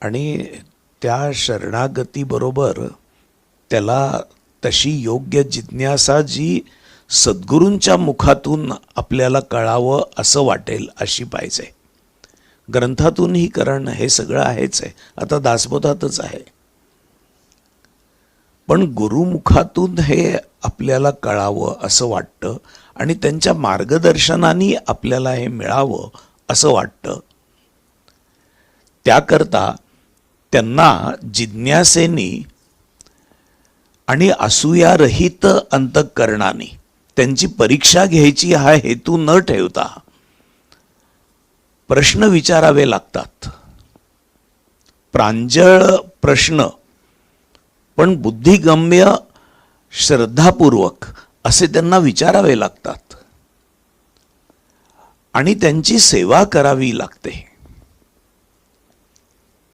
आणि त्या शरणागतीबरोबर त्याला तशी योग्य जिज्ञासा जी सद्गुरूंच्या मुखातून आपल्याला कळावं असं वाटेल अशी पाहिजे. ग्रंथातूनही करण हे सगळं आहेच आहे, आता दासबोधातच आहे, पण गुरुमुखातून हे आपल्याला कळावं असं वाटतं आणि त्यांच्या मार्गदर्शनाने आपल्याला हे मिळावं असं वाटतं. त्याकरता त्यांना जिज्ञासेनी आणि असूयारहित अंतःकरणाने त्यांची परीक्षा घ्यायची हा हेतू न ठेवता प्रश्न विचारावे लागतात. प्रांजळ प्रश्न, पण बुद्धिगम्य श्रद्धापूर्वक असे त्यांना विचारावे लागतात आणि त्यांची सेवा करावी लागते.